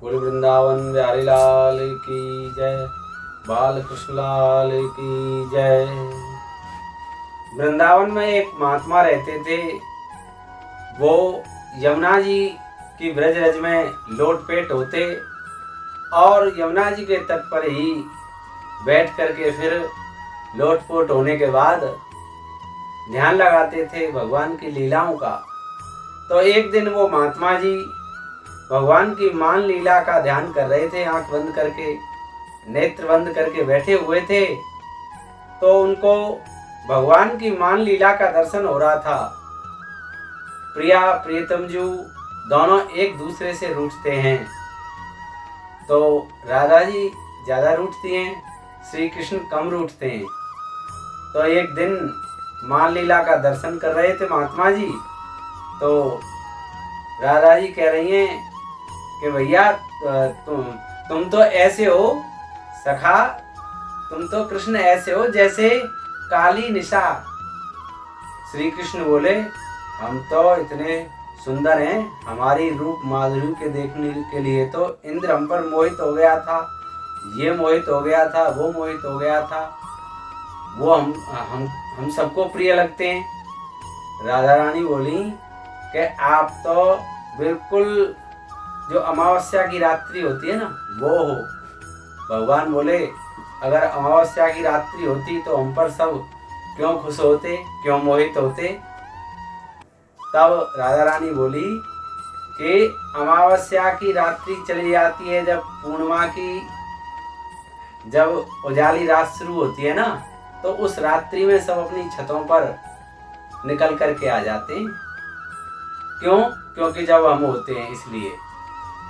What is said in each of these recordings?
बोल वृंदावन बिहारी लाल की जय, बाल कृष्ण लाल की जय। वृंदावन में एक महात्मा रहते थे। वो यमुना जी की ब्रज रज में लोटपेट होते और यमुना जी के तट पर ही बैठ करके फिर लोटपोट होने के बाद ध्यान लगाते थे भगवान की लीलाओं का। तो एक दिन वो महात्मा जी भगवान की मान लीला का ध्यान कर रहे थे, आंख बंद करके, नेत्र बंद करके बैठे हुए थे। तो उनको भगवान की मान लीला का दर्शन हो रहा था। प्रिया प्रियतम जी दोनों एक दूसरे से रूठते हैं। तो राधा जी ज्यादा रूठती हैं, श्री कृष्ण कम रूठते हैं। तो एक दिन मान लीला का दर्शन कर रहे थे महात्मा जी। तो राधा जी कह रही हैं कि भैया तुम तो ऐसे हो सखा, तुम तो कृष्ण ऐसे हो जैसे काली निशा। श्री कृष्ण बोले हम तो इतने सुंदर हैं, हमारी रूप माधुरी के देखने के लिए तो इंद्र हम पर मोहित हो गया था, ये मोहित हो गया था, वो मोहित हो गया था, वो हम सबको प्रिय लगते हैं। राधा रानी बोली कि आप तो बिल्कुल जो अमावस्या की रात्रि होती है ना वो हो। भगवान बोले अगर अमावस्या की रात्रि होती तो हम पर सब क्यों खुश होते, क्यों मोहित होते। तब राधा रानी बोली कि अमावस्या की रात्रि चली जाती है जब पूर्णिमा की, जब उजाली रात शुरू होती है ना, तो उस रात्रि में सब अपनी छतों पर निकल करके आ जाते हैं। क्यों? क्योंकि जब हम होते हैं इसलिए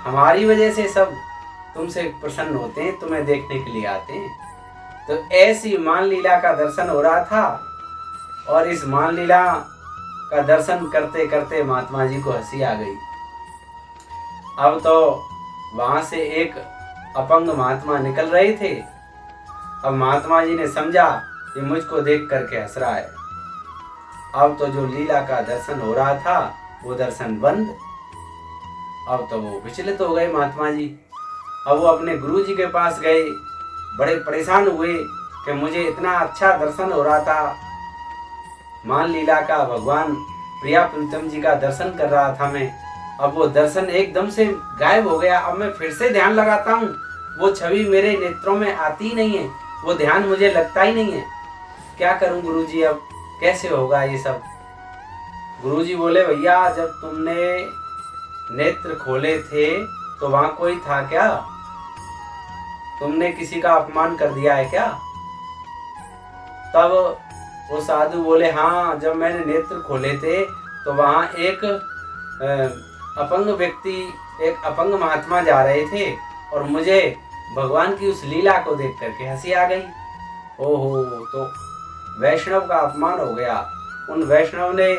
हमारी वजह से सब तुमसे प्रसन्न होते हैं, तुम्हें देखने के लिए आते हैं। तो ऐसी मान लीला का दर्शन हो रहा था और इस मान लीला का दर्शन करते करते महात्मा जी को हंसी आ गई। अब तो वहां से एक अपंग महात्मा निकल रहे थे। अब महात्मा जी ने समझा कि मुझको देख करके हंस रहा है। अब तो जो लीला का दर्शन हो रहा था वो दर्शन बंद। अब तो वो विचलित हो गए महात्मा जी। अब वो अपने गुरु जी के पास गए, बड़े परेशान हुए कि मुझे इतना अच्छा दर्शन हो रहा था, मान लीला का, भगवान प्रिया प्रीतम जी का दर्शन कर रहा था मैं, अब वो दर्शन एकदम से गायब हो गया। अब मैं फिर से ध्यान लगाता हूँ, वो छवि मेरे नेत्रों में आती ही नहीं है, वो ध्यान मुझे लगता ही नहीं है। क्या करूं गुरुजी, अब कैसे होगा ये सब। गुरुजी बोले भैया जब तुमने नेत्र खोले थे तो वहां कोई था क्या? तुमने किसी का अपमान कर दिया है क्या? तब वो साधु बोले हाँ, जब मैंने नेत्र खोले थे तो वहां एक अपंग व्यक्ति, एक अपंग महात्मा जा रहे थे और मुझे भगवान की उस लीला को देख करके हंसी आ गई। ओहो, तो वैष्णव का अपमान हो गया। उन वैष्णव ने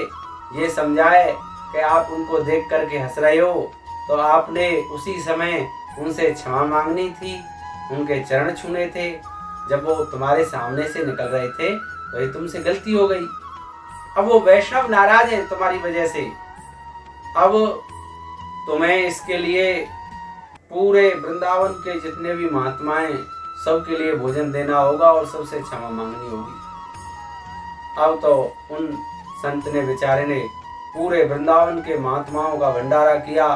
ये समझाए कि आप उनको देख करके हंस रहे हो तो आपने उसी समय उनसे क्षमा मांगनी थी, उनके चरण छूने थे। जब वो तुम्हारे सामने से निकल रहे थे तो ये तुमसे गलती हो गई। अब वो वैष्णव नाराज हैं तुम्हारी वजह से। अब तुम्हें इसके लिए पूरे वृंदावन के जितने भी महात्माएं सबके लिए भोजन देना होगा और सबसे क्षमा मांगनी होगी। अब तो उन संत ने बेचारे ने पूरे वृंदावन के महात्माओं का भंडारा किया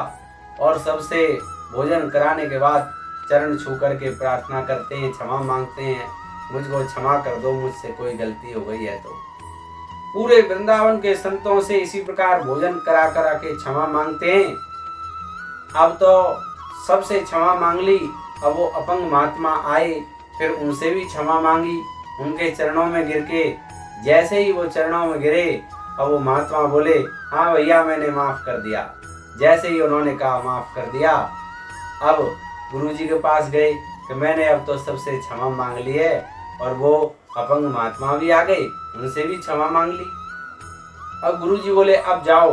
और सबसे भोजन कराने के बाद चरण छू करके प्रार्थना करते हैं, क्षमा मांगते हैं, मुझको क्षमा कर दो, मुझसे कोई गलती हो गई है। तो पूरे वृंदावन के संतों से इसी प्रकार भोजन करा करा के क्षमा मांगते हैं। अब तो सबसे क्षमा मांग ली। अब वो अपंग महात्मा आए, फिर उनसे भी क्षमा मांगी, उनके चरणों में गिर के। जैसे ही वो चरणों में गिरे अब वो महात्मा बोले हाँ भैया मैंने माफ कर दिया। जैसे ही उन्होंने कहा माफ कर दिया, अब गुरुजी के पास गए कि मैंने अब तो सबसे क्षमा मांग ली है, और वो अपंग महात्मा भी आ गए, उनसे भी क्षमा मांग ली। अब गुरुजी बोले अब जाओ,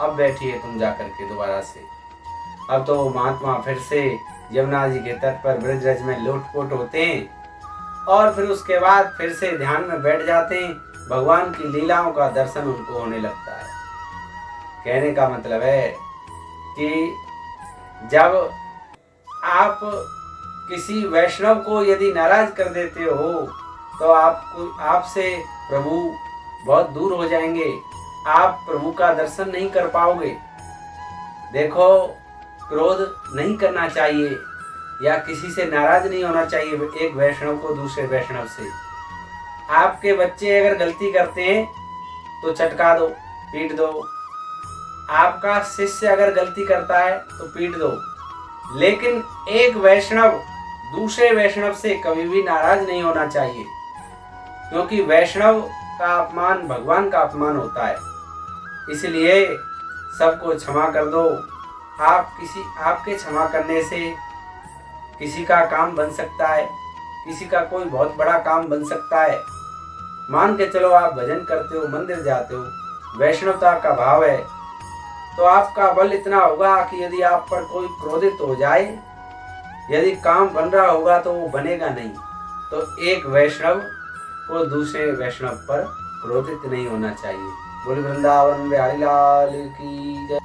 अब बैठिए तुम जाकर के दोबारा से। अब तो वो महात्मा फिर से यमुना जी के तट पर ब्रजरज में लोटपोट होते हैं और फिर उसके बाद फिर से ध्यान में बैठ जाते हैं। भगवान की लीलाओं का दर्शन उनको होने लगता है। कहने का मतलब है कि जब आप किसी वैष्णव को यदि नाराज कर देते हो तो आपसे प्रभु बहुत दूर हो जाएंगे, आप प्रभु का दर्शन नहीं कर पाओगे। देखो, क्रोध नहीं करना चाहिए या किसी से नाराज नहीं होना चाहिए एक वैष्णव को दूसरे वैष्णव से। आपके बच्चे अगर गलती करते हैं तो चटका दो, पीट दो। आपका शिष्य अगर गलती करता है तो पीट दो, लेकिन एक वैष्णव दूसरे वैष्णव से कभी भी नाराज नहीं होना चाहिए, क्योंकि वैष्णव का अपमान भगवान का अपमान होता है। इसलिए सबको क्षमा कर दो। आपके क्षमा करने से किसी का काम बन सकता है, किसी का कोई बहुत बड़ा काम बन सकता है। मान के चलो, आप भजन करते हो, मंदिर जाते हो, वैष्णवता का भाव है, तो आपका बल इतना होगा कि यदि आप पर कोई क्रोधित हो जाए, यदि काम बन रहा होगा तो वो बनेगा नहीं। तो एक वैष्णव को दूसरे वैष्णव पर क्रोधित नहीं होना चाहिए। बोल वृंदावन बिहारी लाल की जय।